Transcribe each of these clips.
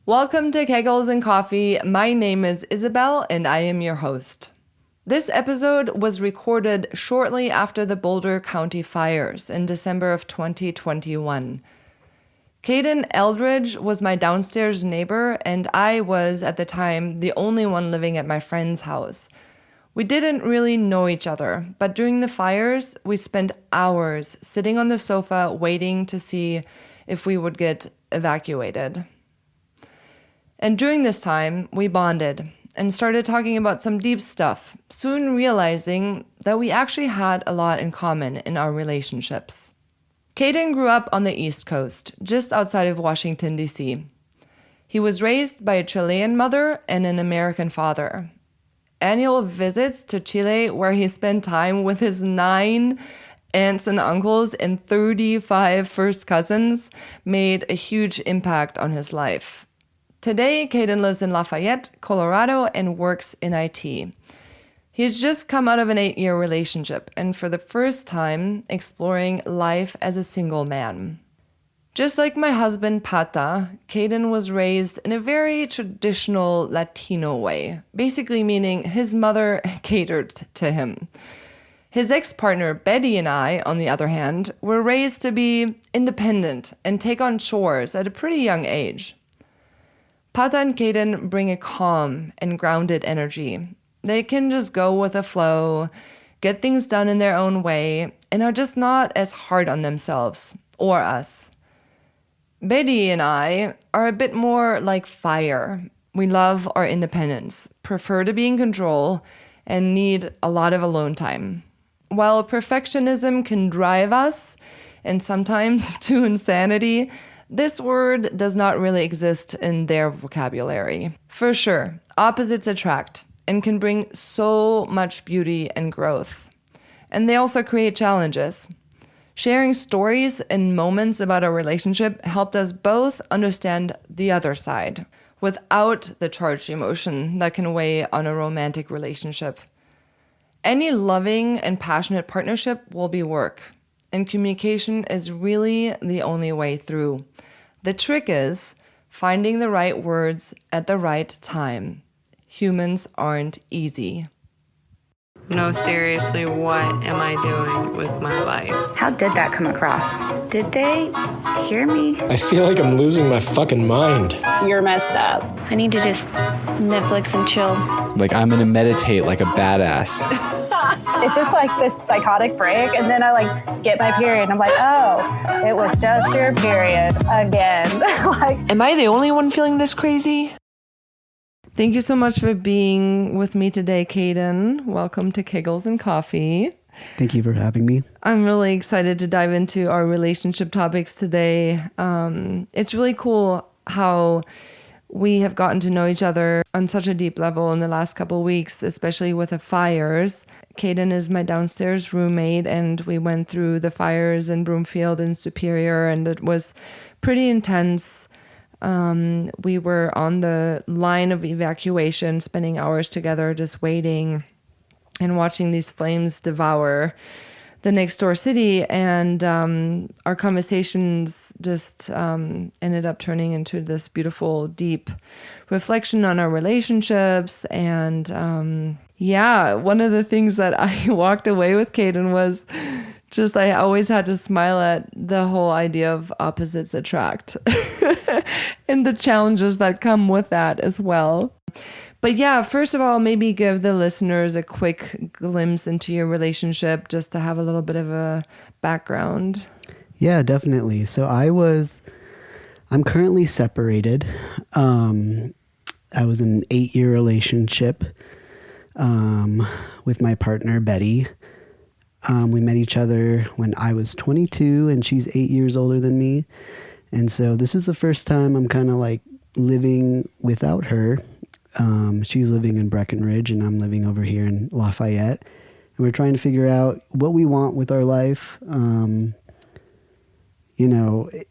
Welcome to Kegels and Coffee. My name is Isabel and I am your host. This episode was recorded shortly after the Boulder County fires in December of 2021. Cayden Eldridge was my downstairs neighbor, and I was, at the time, the only one living at my friend's house. We didn't really know each other, but during the fires, we spent hours sitting on the sofa waiting to see if we would get evacuated. And during this time, we bonded and started talking about some deep stuff, soon realizing that we actually had a lot in common in our relationships. Cayden grew up on the East Coast, just outside of Washington, D.C. He was raised by a Chilean mother and an American father. Annual visits to Chile, where he spent time with his 9 aunts and uncles and 35 first cousins, made a huge impact on his life. Today, Cayden lives in Lafayette, Colorado, and works in IT. He's just come out of an 8-year relationship and for the first time exploring life as a single man. Just like my husband, Pata, Cayden was raised in a very traditional Latino way, basically meaning his mother catered to him. His ex-partner, Betty, and I, on the other hand, were raised to be independent and take on chores at a pretty young age. Pata and Cayden bring a calm and grounded energy. They can just go with the flow, get things done in their own way, and are just not as hard on themselves or us. Betty and I are a bit more like fire. We love our independence, prefer to be in control, and need a lot of alone time. While perfectionism can drive us, and sometimes to insanity, this word does not really exist in their vocabulary. For sure, opposites attract and can bring so much beauty and growth. And they also create challenges. Sharing stories and moments about our relationship helped us both understand the other side without the charged emotion that can weigh on a romantic relationship. Any loving and passionate partnership will be work, and communication is really the only way through. The trick is finding the right words at the right time. Humans aren't easy. No, seriously, what am I doing with my life? How did that come across? Did they hear me? I feel like I'm losing my fucking mind. You're messed up. I need to just Netflix and chill. Like, I'm gonna meditate like a badass. It's just like this psychotic break, and then I get my period, and I'm like, oh, it was just your period again. Am I the only one feeling this crazy? Thank you so much for being with me today, Cayden. Welcome to Kegels and Coffee. Thank you for having me. I'm really excited to dive into our relationship topics today. It's really cool how we have gotten to know each other on such a deep level in the last couple of weeks, especially with the fires. Cayden is my downstairs roommate, and we went through the fires in Broomfield and Superior, and it was pretty intense. We were on the line of evacuation, spending hours together just waiting and watching these flames devour the next door city. And our conversations just ended up turning into this beautiful, deep reflection on our relationships. And one of the things that I walked away with, Cayden, was just I always had to smile at the whole idea of opposites attract and the challenges that come with that as well. But yeah, first of all, maybe give the listeners a quick glimpse into your relationship just to have a little bit of a background. Yeah, definitely. So I'm currently separated. I was in an 8-year relationship with my partner, Betty. We met each other when I was 22 and she's 8 years older than me. And so this is the first time I'm kind of like living without her. She's living in Breckenridge and I'm living over here in Lafayette. And we're trying to figure out what we want with our life.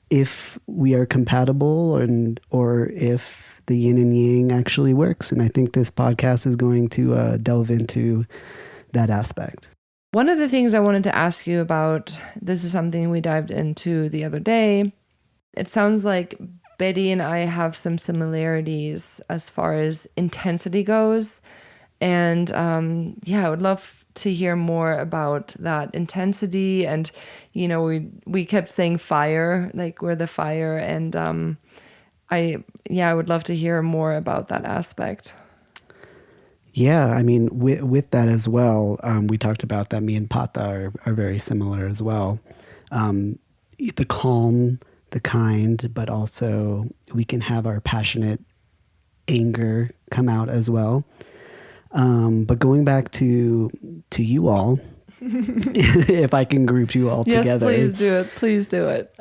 If we are compatible or if the yin and yang actually works. And I think this podcast is going to delve into that aspect. One of the things I wanted to ask you about, this is something we dived into the other day. It sounds like Betty and I have some similarities as far as intensity goes. And I would love to hear more about that intensity. And, we kept saying fire, like we're the fire. And I would love to hear more about that aspect. Yeah, I mean, with that as well, we talked about that me and Pata are very similar as well. The calm, the kind, but also we can have our passionate anger come out as well. But going back to you all, if I can group you all together. Yes, please do it. Please do it.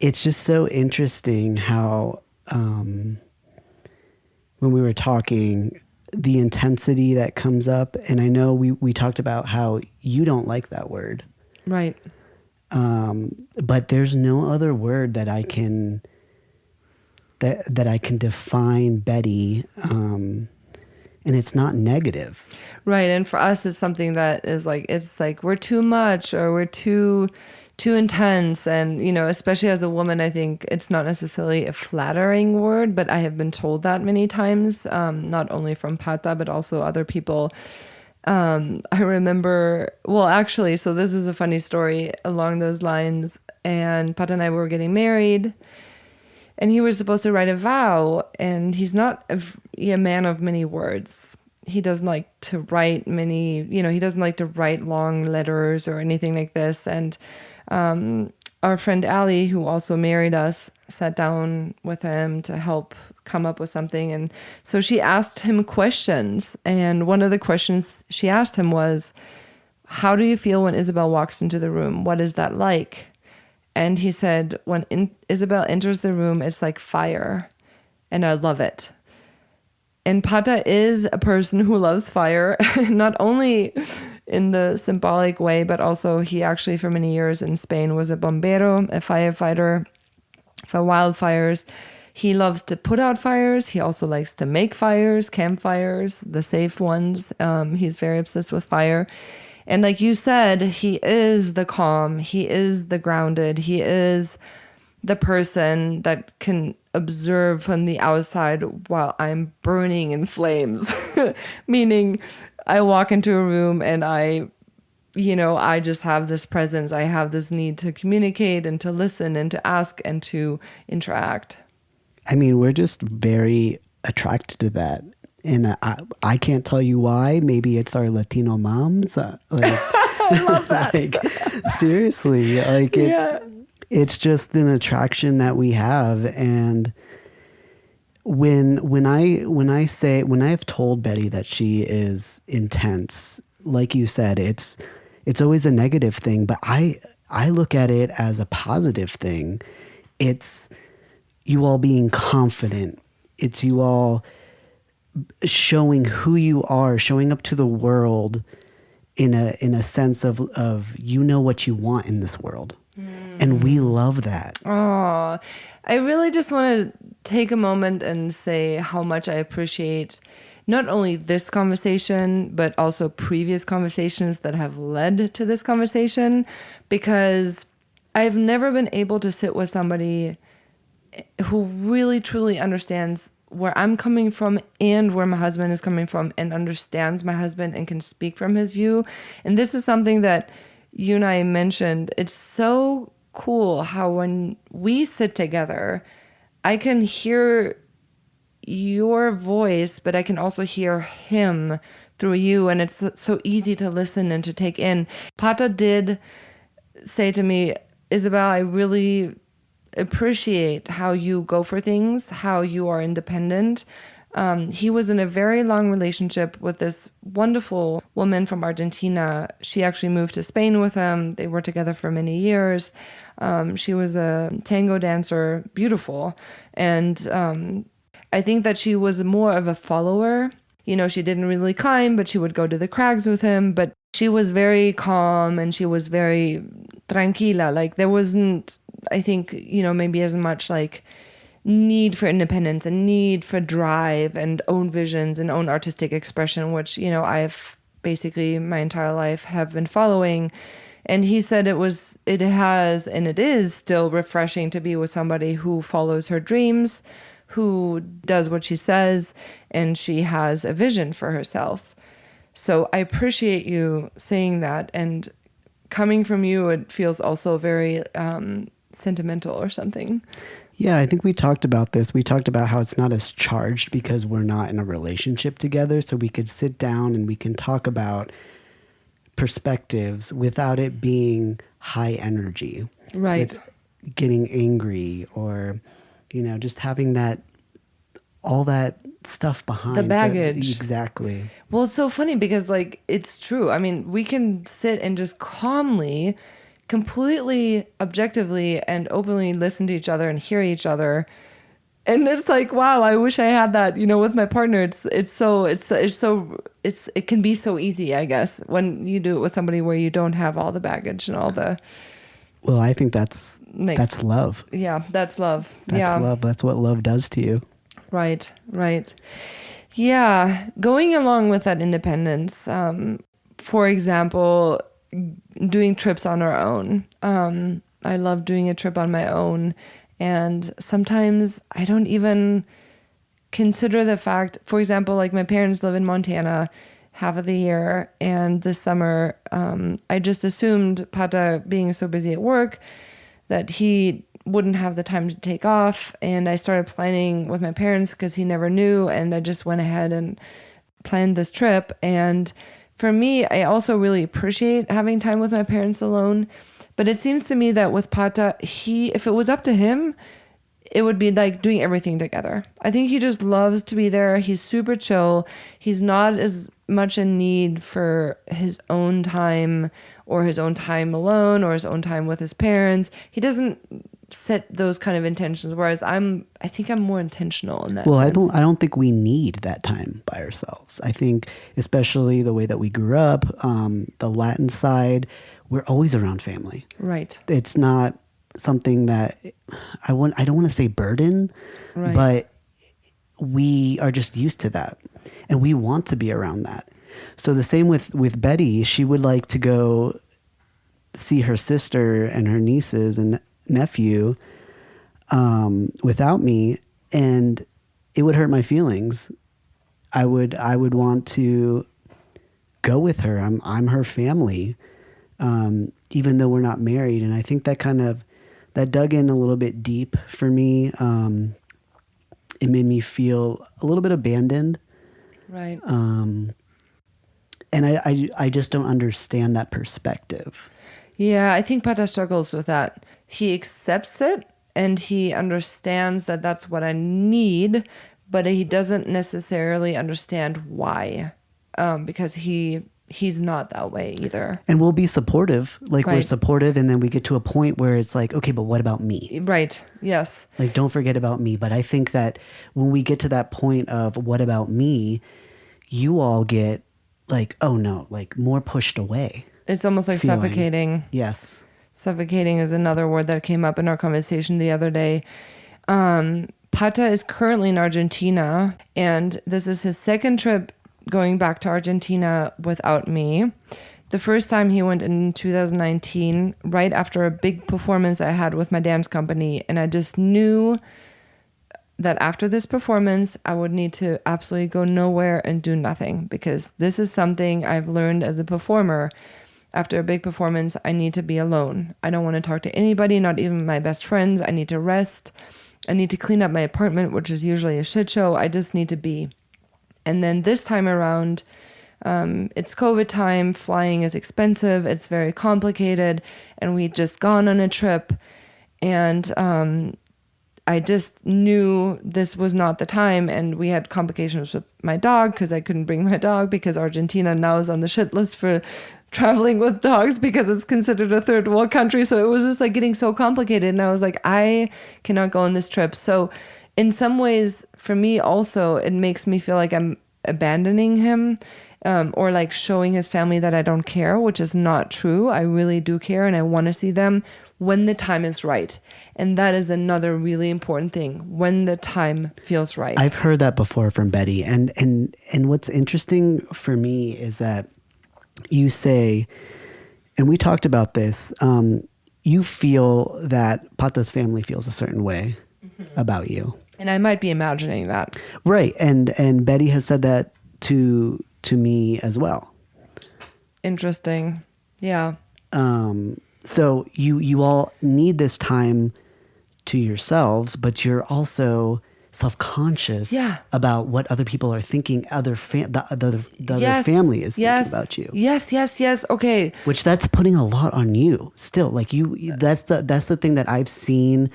It's just so interesting how when we were talking, the intensity that comes up, and I know we talked about how you don't like that word. Right. But there's no other word that I can define Betty, and it's not negative. Right. And for us, it's something that is it's like we're too much or we're too intense. And, especially as a woman, I think it's not necessarily a flattering word, but I have been told that many times, not only from Pata, but also other people. I remember, so this is a funny story along those lines. And Pata and I were getting married, and he was supposed to write a vow, and he's not a man of many words. He doesn't like to write he doesn't like to write long letters or anything like this. And our friend Allie, who also married us, sat down with him to help come up with something. And so she asked him questions. And one of the questions she asked him was, how do you feel when Isabel walks into the room? What is that like? And he said, when Isabel enters the room, it's like fire. And I love it. And Pata is a person who loves fire, not only in the symbolic way, but also he actually for many years in Spain was a bombero, a firefighter for wildfires. He loves to put out fires. He also likes to make fires, campfires, the safe ones. He's very obsessed with fire. And like you said, he is the calm. He is the grounded. He is the person that can observe from the outside while I'm burning in flames. Meaning I walk into a room and I just have this presence. I have this need to communicate and to listen and to ask and to interact. I mean, we're just very attracted to that. And I can't tell you why. Maybe it's our Latino moms. I love that. Seriously, it's just an attraction that we have. And when I've told Betty that she is intense, like you said, it's always a negative thing, but I look at it as a positive thing. It's you all being confident. It's you all showing who you are, showing up to the world in a sense of what you want in this world. And we love that. Oh, I really just want to take a moment and say how much I appreciate not only this conversation, but also previous conversations that have led to this conversation, because I've never been able to sit with somebody who really, truly understands where I'm coming from and where my husband is coming from and understands my husband and can speak from his view. And this is something that you and I mentioned. It's so cool how when we sit together, I can hear your voice, but I can also hear him through you. And it's so easy to listen and to take in. Pata did say to me, Isabel, I really appreciate how you go for things, how you are independent. He was in a very long relationship with this wonderful woman from Argentina. She actually moved to Spain with him. They were together for many years. She was a tango dancer, beautiful. And I think that she was more of a follower. She didn't really climb, but she would go to the crags with him. But she was very calm and she was very tranquila. Like there wasn't, I think, maybe as much like need for independence and need for drive and own visions and own artistic expression, which, I've basically my entire life have been following. And he said it has, and it is still refreshing to be with somebody who follows her dreams, who does what she says, and she has a vision for herself. So I appreciate you saying that. And coming from you, it feels also very sentimental or something. Yeah, I think we talked about this. We talked about how it's not as charged because we're not in a relationship together. So we could sit down and we can talk about perspectives without it being high energy. Right. With getting angry or, just having all that stuff behind. The baggage. Exactly. Well, it's so funny because it's true. I mean, we can sit and just calmly, completely objectively and openly listen to each other and hear each other. And it's like, wow, I wish I had that, with my partner. It can be so easy, I guess, when you do it with somebody where you don't have all the baggage and all the. Well, I think that's love. Yeah, that's love. That's love. That's what love does to you. Right. Yeah, going along with that independence, for example, doing trips on our own. I love doing a trip on my own. And sometimes I don't even consider the fact, for example, my parents live in Montana half of the year. And this summer, I just assumed Pata being so busy at work that he wouldn't have the time to take off. And I started planning with my parents because he never knew. And I just went ahead and planned this trip. And for me, I also really appreciate having time with my parents alone. But it seems to me that with Pata, if it was up to him, it would be like doing everything together. I think he just loves to be there. He's super chill. He's not as much in need for his own time or his own time alone or his own time with his parents. He doesn't set those kind of intentions, whereas I think I'm more intentional in that sense. I don't think we need that time by ourselves. I think especially the way that we grew up, the Latin side, we're always around family. Right. It's not something that I don't want to say burden, right, but we are just used to that and we want to be around that. So the same with Betty, she would like to go see her sister and her nieces and nephew without me, and it would hurt my feelings. I would want to go with her. I'm her family, even though we're not married. And I think that dug in a little bit deep for me. It made me feel a little bit abandoned. Right. And I just don't understand that perspective. Yeah, I think Pata struggles with that. He accepts it and he understands that that's what I need, but he doesn't necessarily understand why, because he's not that way either. And we'll be supportive, right. We're supportive, and then we get to a point where it's like, okay, but what about me? Right, yes. Don't forget about me. But I think that when we get to that point of what about me, you all get oh no, more pushed away. It's almost like feeling. Suffocating. Yes. Suffocating is another word that came up in our conversation the other day. Pata is currently in Argentina, and this is his second trip going back to Argentina without me. The first time he went in 2019, right after a big performance I had with my dance company, and I just knew that after this performance, I would need to absolutely go nowhere and do nothing, because this is something I've learned as a performer. After a big performance, I need to be alone. I don't want to talk to anybody, not even my best friends. I need to rest. I need to clean up my apartment, which is usually a shit show. I just need to be. And then this time around, it's COVID time. Flying is expensive. It's very complicated. And we'd just gone on a trip. And I just knew this was not the time. And we had complications with my dog because I couldn't bring my dog because Argentina now is on the shit list for traveling with dogs because it's considered a third world country. So it was just getting so complicated. And I was like, I cannot go on this trip. So in some ways, for me also, it makes me feel like I'm abandoning him, or showing his family that I don't care, which is not true. I really do care and I want to see them when the time is right. And that is another really important thing, when the time feels right. I've heard that before from Betty. And what's interesting for me is that you say, and we talked about this. You feel that Pata's family feels a certain way about you. And I might be imagining that. Right. And Betty has said that to me as well. Interesting. Yeah. So you all need this time to yourselves, but you're also self-conscious about what other people are thinking, the other family is thinking about you. Yes. Okay. Which that's putting a lot on you still. Like that's the thing that I've seen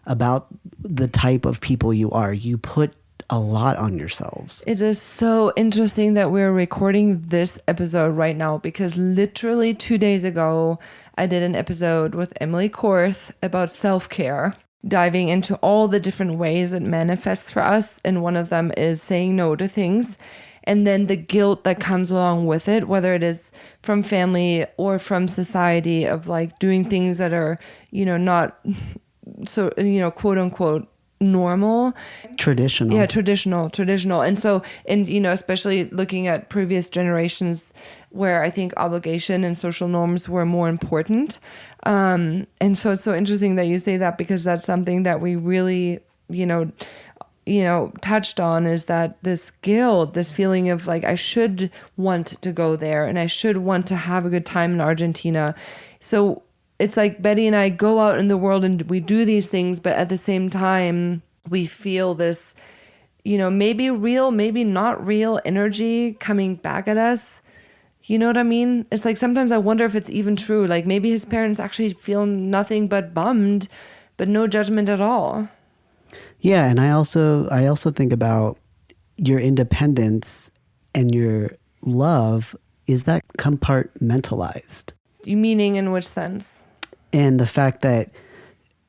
about the type of people you are. You put a lot on yourselves. It is so interesting that we're recording this episode right now, because literally 2 days ago, I did an episode with Emily Korth about self-care, diving into all the different ways it manifests for us. And one of them is saying no to things. And then the guilt that comes along with it, whether it is from family or from society, of like doing things that are, not so, quote unquote, normal. Traditional. Yeah, traditional. And so, especially looking at previous generations where I think obligation and social norms were more important. And so it's so interesting that you say that, because that's something that we really, touched on, is that this guilt, this feeling of like, I should want to go there and I should want to have a good time in Argentina. So it's like Betty and I go out in the world and we do these things, but at the same time, we feel this, maybe real, maybe not real energy coming back at us. You know what I mean? It's like sometimes I wonder if it's even true. Like maybe his parents actually feel nothing but bummed, but no judgment at all. Yeah, and I also think about your independence and your love. Is that compartmentalized? You meaning in which sense? And the fact that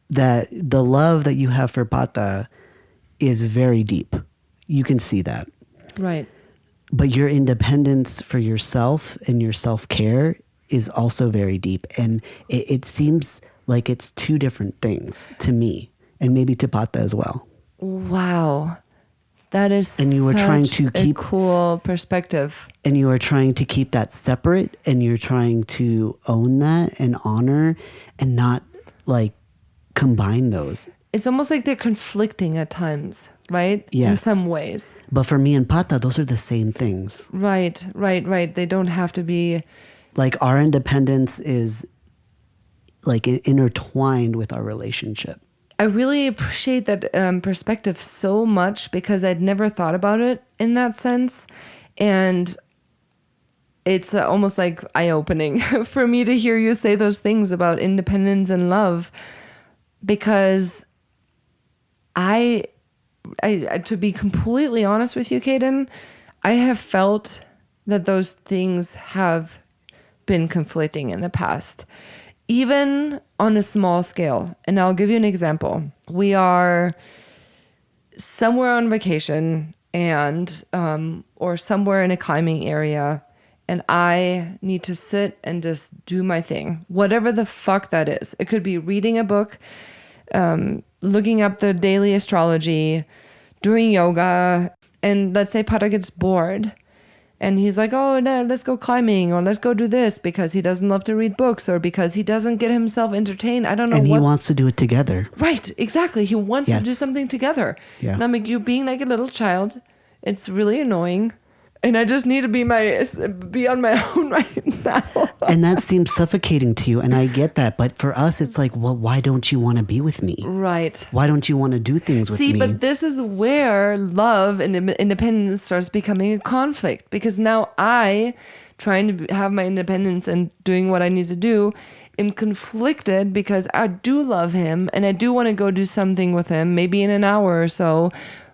the love that you have for Pata is very deep. You can see that. Right. But your independence for yourself and your self-care is also very deep. And it seems like it's two different things to me, and maybe to Pata as well. Wow. That is and you were trying to keep a cool perspective. And you are trying to keep that separate, and you're trying to own that and honor and not like combine those. It's almost like they're conflicting at times, right? Yes. In some ways. But for me and Pata, those are the same things. Right. They don't have to be. Like our independence is like intertwined with our relationship. I really appreciate that perspective so much, because I'd never thought about it in that sense. And it's almost like eye-opening for me to hear you say those things about independence and love, because I to be completely honest with you, Cayden, I have felt that those things have been conflicting in the past, even on a small scale. And I'll give you an example. We are somewhere on vacation and or somewhere in a climbing area, and I need to sit and just do my thing, whatever the fuck that is. It could be reading a book, looking up the daily astrology, doing yoga, and let's say Pata gets bored. And he's like, oh, no, let's go climbing, or let's go do this, because he doesn't love to read books, or because he doesn't get himself entertained. I don't know. And he wants to do it together. Right, exactly. He wants to do something together. Yeah. And I'm like, you being like a little child, it's really annoying. And I just need to be on my own right now. And that seems suffocating to you. And I get that. But for us, it's like, well, why don't you want to be with me? Right. Why don't you want to do things with me? See, but this is where love and independence starts becoming a conflict. Because now I, trying to have my independence and doing what I need to do, am conflicted, because I do love him and I do want to go do something with him, maybe in an hour or so.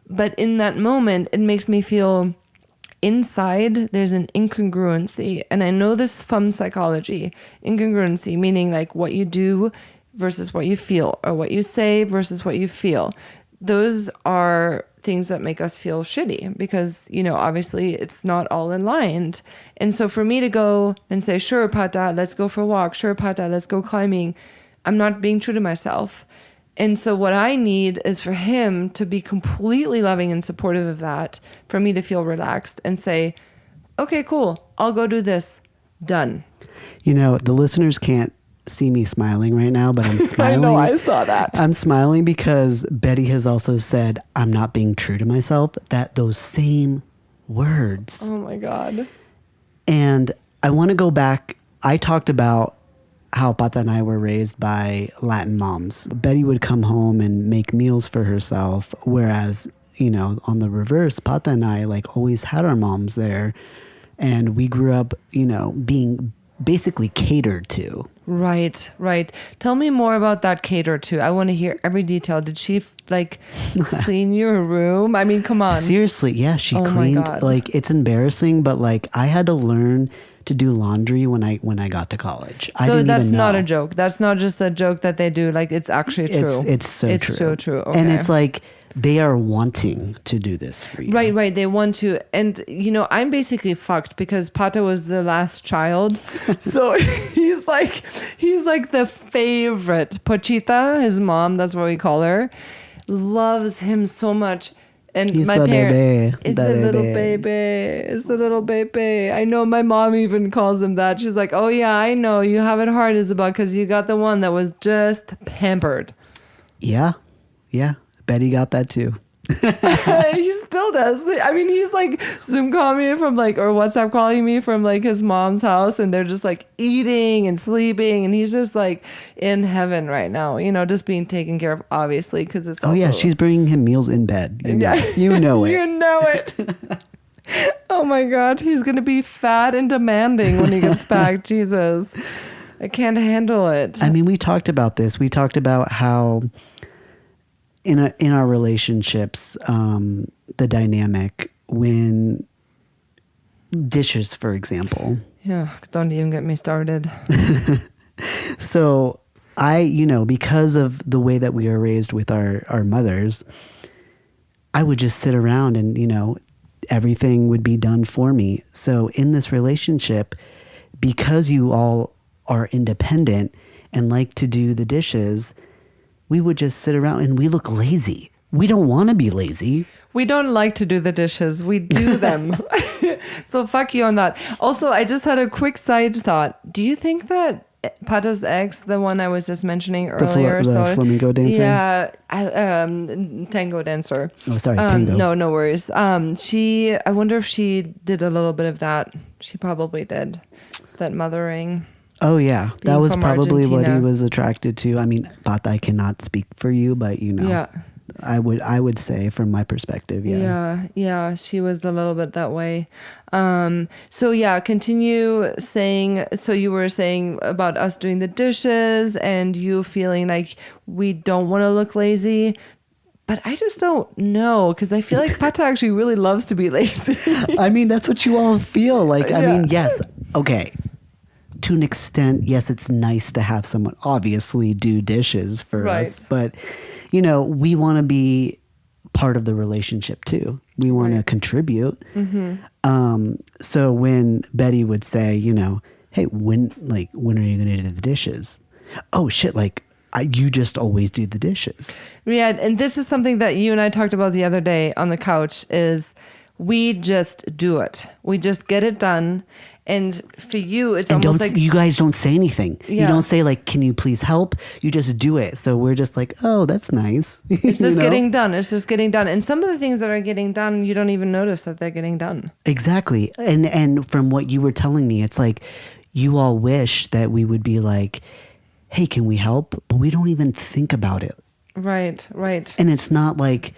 But in that moment, it makes me feel inside there's an incongruency. And I know this from psychology. Incongruency meaning like what you do versus what you feel, or what you say versus what you feel. Those are things that make us feel shitty, because, obviously it's not all aligned. And so for me to go and say, sure, Pata, let's go for a walk. Sure, Pata, let's go climbing. I'm not being true to myself. And so what I need is for him to be completely loving and supportive of that, for me to feel relaxed and say, okay, cool, I'll go do this. Done. You know, the listeners can't see me smiling right now, but I'm smiling. I know, I saw that. I'm smiling because Betty has also said, I'm not being true to myself. That those same words. Oh my God. And I want to go back. I talked about how Pata and I were raised by Latin moms. Betty would come home and make meals for herself, whereas, you know, on the reverse, Pata and I like always had our moms there. And we grew up, you know, being basically catered to. Right. Tell me more about that cater to. I want to hear every detail. Did she like clean your room? I mean, come on. Seriously, yeah, she Oh my cleaned. God. Like, it's embarrassing, but like I had to learn to do laundry when I got to college. I So didn't that's even know. not a joke. That's not just a joke that they do. Like, it's actually true. It's so true. It's so true. Okay. And it's like they are wanting to do this for you. Right. They want to. And, you know, I'm basically fucked because Pata was the last child. So he's like the favorite. Pochita, his mom, that's what we call her, loves him so much. And He's my the parents, baby. it's the little baby. It's the little baby. I know my mom even calls him that. She's like, oh yeah, I know. You have it hard, Isabel, because you got the one that was just pampered. Yeah. Betty got that too. He still does. I mean, he's like Zoom calling me from like, or WhatsApp calling me from like his mom's house, and they're just like eating and sleeping, and he's just like in heaven right now, you know, just being taken care of, obviously, because it's Oh yeah, she's bringing him meals in bed. You know, you know it. You know it. Oh my God, he's gonna be fat and demanding when he gets back. Jesus, I can't handle it. I mean, we talked about this. We talked about how in our relationships, the dynamic when dishes, for example. Yeah, don't even get me started. So you know, because of the way that we are raised with our mothers, I would just sit around and, you know, everything would be done for me. So in this relationship, because you all are independent and like to do the dishes, we would just sit around and we look lazy. We don't want to be lazy. We don't like to do the dishes. We do them. So fuck you on that. Also, I just had a quick side thought. Do you think that Pata's ex, the one I was just mentioning earlier, the flamenco dancer? Yeah, tango dancer. Oh, sorry, tango. No worries. I wonder if she did a little bit of that. She probably did. That mothering. Oh yeah, that Being was from probably what he Argentina. was attracted to. I mean, Pata, I cannot speak for you, but you know, Yeah. I would say from my perspective, yeah. Yeah, she was a little bit that way. So yeah, continue saying, so you were saying about us doing the dishes and you feeling like we don't want to look lazy. But I just don't know, because I feel like Pata actually really loves to be lazy. I mean, that's what you all feel like. I mean, yes, okay. To an extent, yes, it's nice to have someone obviously do dishes for us, but you know, we want to be part of the relationship too. We want to contribute. Mm-hmm. So when Betty would say, you know, hey, when are you going to do the dishes? Oh shit, like you just always do the dishes. Yeah, and this is something that you and I talked about the other day on the couch, is we just do it. We just get it done. And for you, it's almost like... You guys don't say anything. Yeah. You don't say like, can you please help? You just do it. So we're just like, oh, that's nice. It's just getting done. It's just getting done. And some of the things that are getting done, you don't even notice that they're getting done. Exactly. And from what you were telling me, it's like you all wish that we would be like, hey, can we help? But we don't even think about it. Right. And it's not like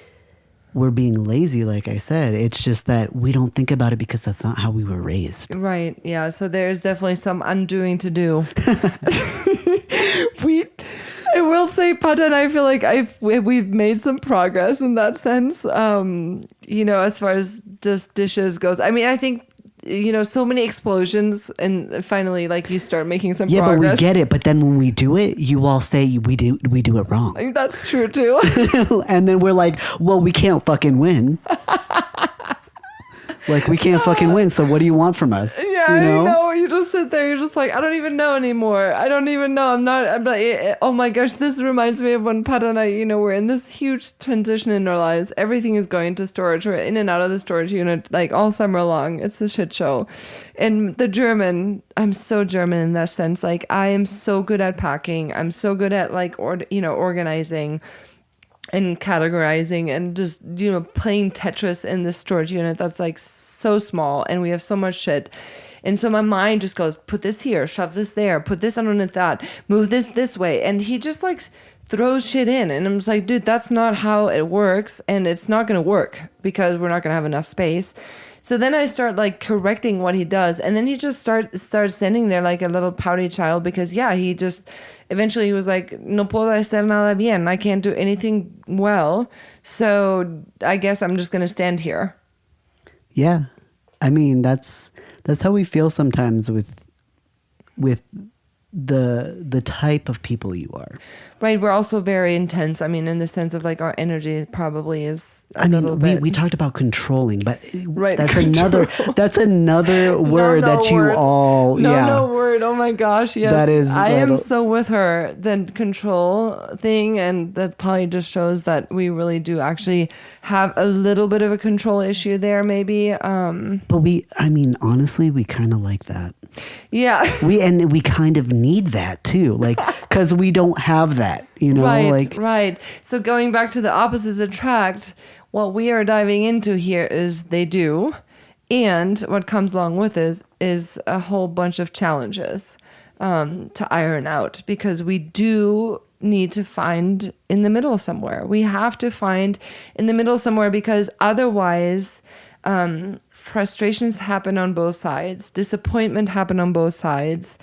we're being lazy, like I said. It's just that we don't think about it because that's not how we were raised. Right. Yeah. So there's definitely some undoing to do. I will say, Pata and I feel like we've made some progress in that sense. You know, as far as just dishes goes. I mean, I think, you know, so many explosions, and finally, like, you start making some progress. Yeah, but we get it. But then when we do it, you all say we do it wrong. I think that's true too. And then we're like, well, we can't fucking win. Like, we can't fucking win. So what do you want from us? Yeah, you know? I know. You just sit there. You're just like, I don't even know anymore. I don't even know. I'm like, oh my gosh, this reminds me of when Pat and I, we're in this huge transition in our lives. Everything is going to storage. We're in and out of the storage unit like all summer long. It's a shit show. And I'm so German in that sense. Like, I am so good at packing. I'm so good at like, organizing and categorizing and just, playing Tetris in this storage unit that's like so small and we have so much shit. And so my mind just goes, put this here, shove this there, put this underneath that, move this way. And he just like throws shit in. And I'm just like, dude, that's not how it works. And it's not going to work because we're not going to have enough space. So then I start like correcting what he does. And then he just starts standing there like a little pouty child because, eventually he was like, no puedo hacer nada bien. I can't do anything well. So I guess I'm just going to stand here. Yeah. I mean, that's how we feel sometimes with the type of people you are. Right. We're also very intense. I mean, in the sense of like our energy probably is a little bit. We talked about controlling, but right. that's another word that you all. No word. Oh my gosh. Yes. That is. I am so with her. The control thing, and that probably just shows that we really do actually have a little bit of a control issue there, maybe. But honestly, we kind of like that. Yeah. We kind of need that too, like, because we don't have that, Right. So going back to the opposites attract, what we are diving into here is they do, and what comes along with is a whole bunch of challenges to iron out, because we do need to find in the middle somewhere. We have to find in the middle somewhere, because otherwise frustrations happen on both sides, disappointment happen on both sides,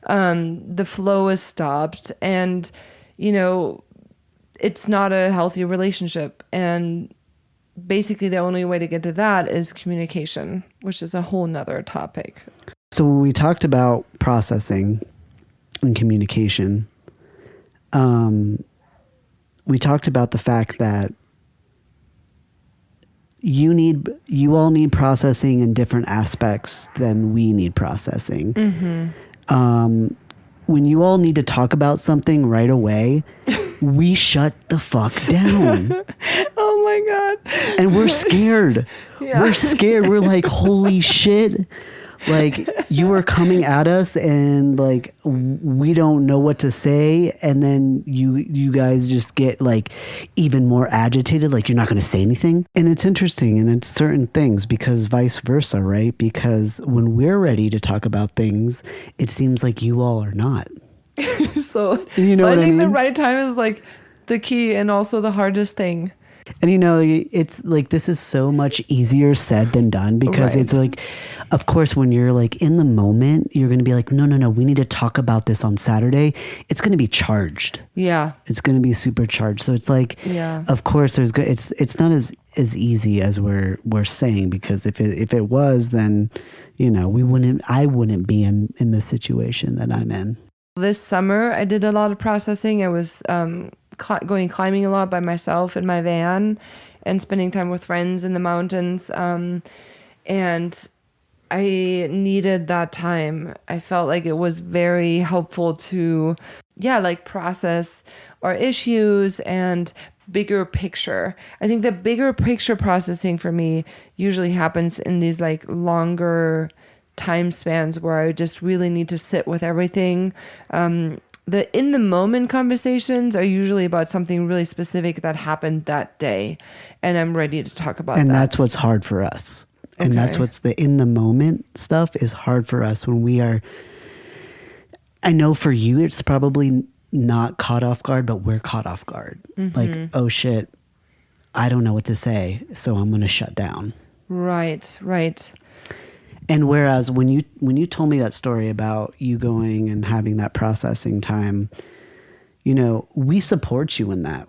the flow is stopped, and it's not a healthy relationship. And basically the only way to get to that is communication, which is a whole nother topic. So when we talked about processing and communication, we talked about the fact that you all need processing in different aspects than we need processing. Mm-hmm. When you all need to talk about something right away, we shut the fuck down. Oh my God. And we're scared. Yeah. We're scared. We're like, holy shit. Like, you are coming at us and like, we don't know what to say. And then you guys just get like even more agitated. Like, you're not going to say anything. And it's interesting. And it's certain things, because vice versa, right? Because when we're ready to talk about things, it seems like you all are not. So you know finding what I mean? the right time is like the key and also the hardest thing. And it's like, this is so much easier said than done, because It's like, of course, when you're like in the moment, you're going to be like, no, we need to talk about this on Saturday. It's going to be charged. Yeah. It's going to be super charged. So it's like, of course it's not as easy as we're saying, because if it was, then, I wouldn't be in this situation that I'm in. This summer, I did a lot of processing. I was, going climbing a lot by myself in my van and spending time with friends in the mountains. And I needed that time. I felt like it was very helpful to, process our issues and bigger picture. I think the bigger picture processing for me usually happens in these like longer time spans where I just really need to sit with everything. The in the moment conversations are usually about something really specific that happened that day, and I'm ready to talk about that. And that's what's hard for us. And that's what's the in the moment stuff is hard for us when we are. I know for you, it's probably not caught off guard, but we're caught off guard. Mm-hmm. Like, oh shit, I don't know what to say, so I'm going to shut down. Right. And whereas when you told me that story about you going and having that processing time, we support you in that.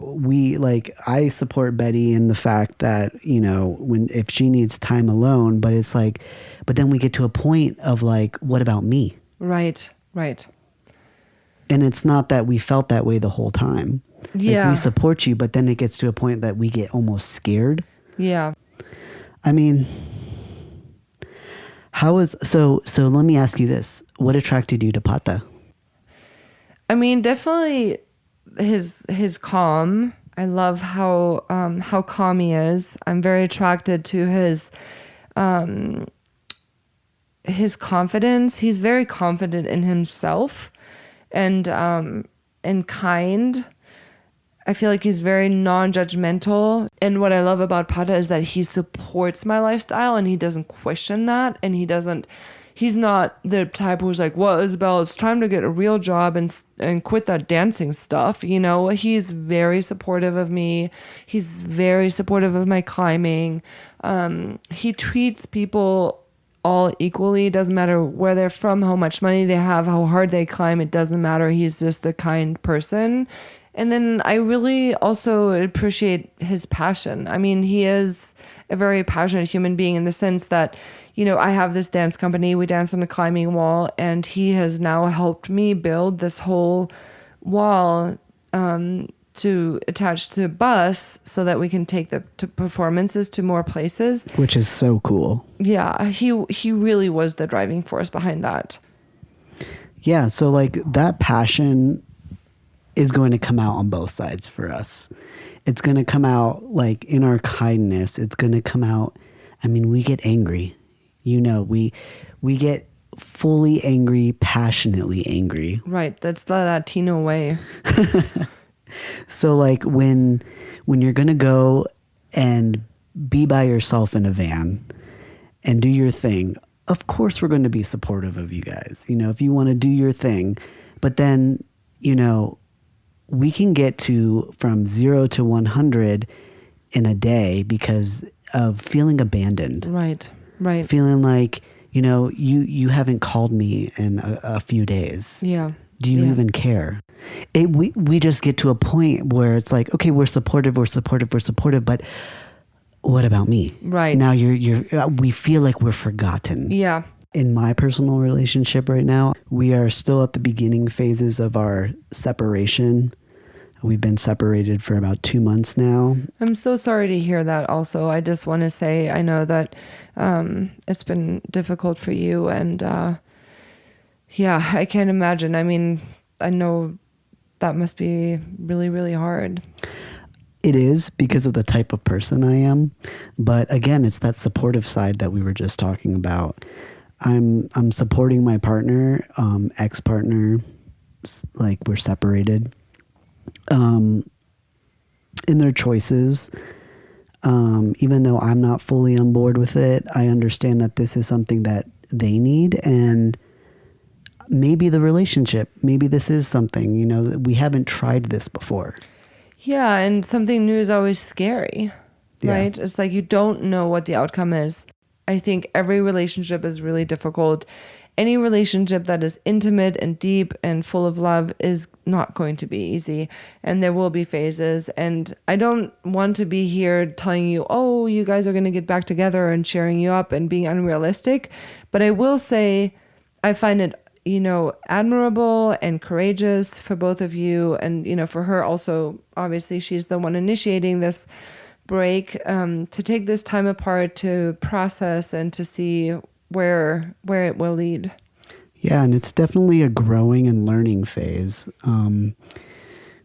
I support Betty in the fact that, if she needs time alone, but it's like, but then we get to a point of like, what about me? Right. And it's not that we felt that way the whole time. Yeah. Like, we support you, but then it gets to a point that we get almost scared. Yeah. I mean, So let me ask you this. What attracted you to Pata? I mean, definitely his calm. I love how calm he is. I'm very attracted to his confidence. He's very confident in himself and kind. I feel like he's very non-judgmental. And what I love about Pata is that he supports my lifestyle and he doesn't question that. And he's not the type who's like, well, Isabel, it's time to get a real job and quit that dancing stuff. You know, he's very supportive of me. He's very supportive of my climbing. He treats people all equally. It doesn't matter where they're from, how much money they have, how hard they climb. It doesn't matter. He's just a kind person. And then I really also appreciate his passion. I mean, he is a very passionate human being in the sense that, you know, I have this dance company. We dance on a climbing wall, and he has now helped me build this whole wall to attach to a bus so that we can take the performances to more places. Which is so cool. Yeah, he really was the driving force behind that. Yeah, so like that passion is going to come out on both sides for us. It's going to come out like in our kindness. It's going to come out. I mean, we get angry. You know, we get fully angry, passionately angry. Right. That's the Latino way. So like when you're going to go and be by yourself in a van and do your thing, of course we're going to be supportive of you guys. You know, if you want to do your thing, but then, you know, we can get from 0 to 100 in a day because of feeling abandoned. Right. Feeling like, you know, you haven't called me in a few days. Yeah. Do you even care? We just get to a point where it's like, okay, we're supportive, but what about me? Right. Now we feel like we're forgotten. Yeah. In my personal relationship right now, we are still at the beginning phases of our separation. We've been separated for about 2 months now. I'm so sorry to hear that also. I just want to say, I know that it's been difficult for you. And yeah, I can't imagine. I mean, I know that must be really, really hard. It is because of the type of person I am. But again, it's that supportive side that we were just talking about. I'm supporting my partner, ex-partner, like we're separated, in their choices. Even though I'm not fully on board with it, I understand that this is something that they need, and maybe maybe this is something, you know, that we haven't tried this before. Yeah, and something new is always scary, right? It's like you don't know what the outcome is. I think every relationship is really difficult. Any relationship that is intimate and deep and full of love is not going to be easy. And there will be phases. And I don't want to be here telling you, oh, you guys are going to get back together and cheering you up and being unrealistic. But I will say I find it, you know, admirable and courageous for both of you. And, you know, for her also, obviously, she's the one initiating this break, to take this time apart to process and to see where it will lead. Yeah, and it's definitely a growing and learning phase,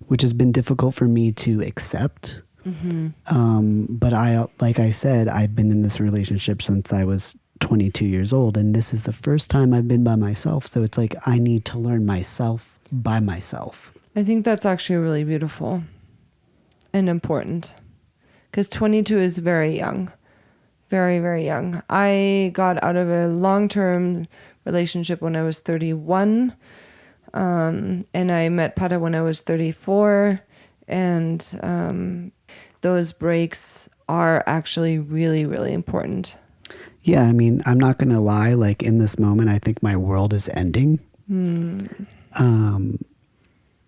which has been difficult for me to accept. Mm-hmm. But like I said, I've been in this relationship since I was 22 years old, and this is the first time I've been by myself. So it's like I need to learn myself by myself. I think that's actually really beautiful and important. Because 22 is very young, very, very young. I got out of a long-term relationship when I was 31, and I met Pata when I was 34, and those breaks are actually really, really important. Yeah, I mean, I'm not going to lie, like in this moment, I think my world is ending.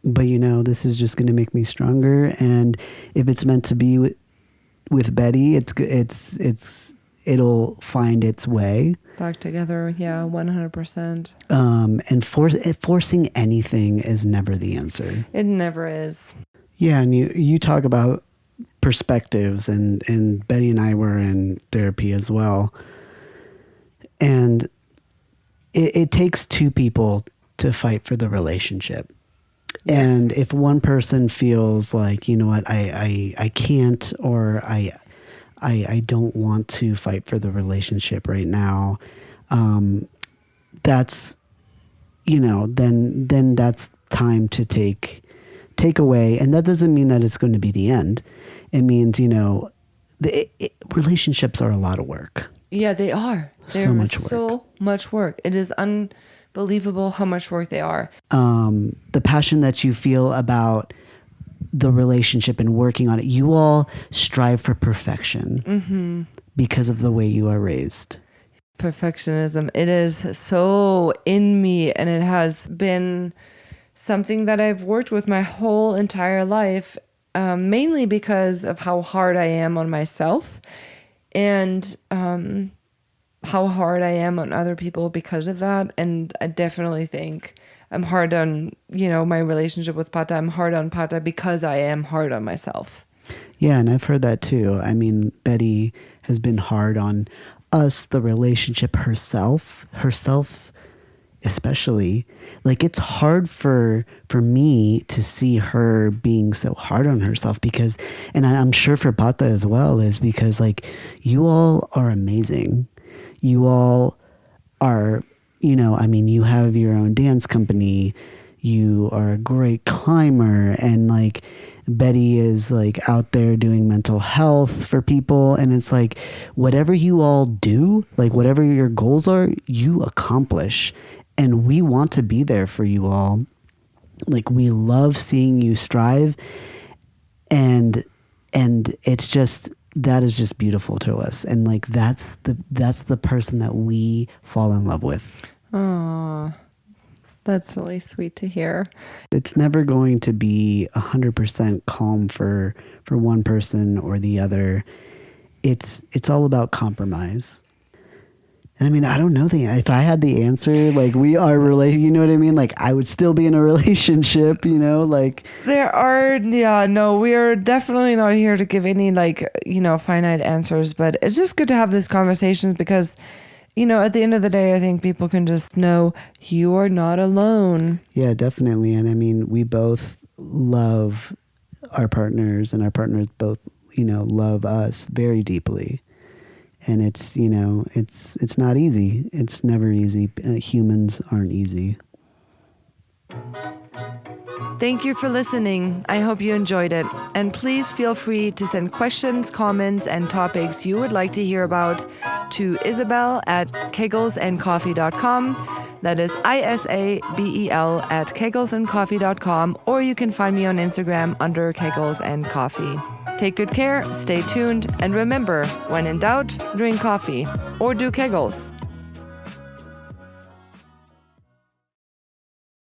But, you know, this is just going to make me stronger, and if it's meant to be with Betty, it'll find its way back together. Yeah, 100%. And forcing anything is never the answer. It never is. Yeah, and you talk about perspectives, and Betty and I were in therapy as well, And it takes two people to fight for the relationship. Yes. And if one person feels like, you know what, I can't, or I don't want to fight for the relationship right now, that's, you know, then that's time to take away. And that doesn't mean that it's going to be the end. It means, you know, relationships are a lot of work. Yeah, they are. They're so much work. So much work. It is unbelievable how much work they are. The passion that you feel about the relationship and working on it, you all strive for perfection because of the way you are raised. Perfectionism. It is so in me, and it has been something that I've worked with my whole entire life, mainly because of how hard I am on myself, and how hard I am on other people because of that. And I definitely think I'm hard on, you know, my relationship with Pata. I'm hard on Pata because I am hard on myself. Yeah, and I've heard that too. I mean, Betty has been hard on us, the relationship, herself especially. Like, it's hard for me to see her being so hard on herself because, and I'm sure for Pata as well, is because, like, you all are amazing. You all are, you know, I mean, you have your own dance company. You are a great climber, and like Betty is like out there doing mental health for people. And it's like, whatever you all do, like whatever your goals are, you accomplish. And we want to be there for you all. Like, we love seeing you strive. And it's just, that is just beautiful to us. And like, that's the person that we fall in love with. Oh, that's really sweet to hear. It's never going to be 100% calm for one person or the other. It's all about compromise. And I mean, I don't know if I had the answer, like, we are related, you know what I mean? Like, I would still be in a relationship, you know, like. We are definitely not here to give any, like, you know, finite answers, but it's just good to have these conversations because, you know, at the end of the day, I think people can just know you are not alone. Yeah, definitely. And I mean, we both love our partners, and our partners both, you know, love us very deeply. And it's, you know, it's not easy. It's never easy. Humans aren't easy. Thank you for listening. I hope you enjoyed it. And please feel free to send questions, comments, and topics you would like to hear about to Isabel@kegelsandcoffee.com. That is ISABEL@kegelsandcoffee.com. Or you can find me on Instagram under Kegels and Coffee. Take good care, stay tuned, and remember, when in doubt, drink coffee or do Kegels.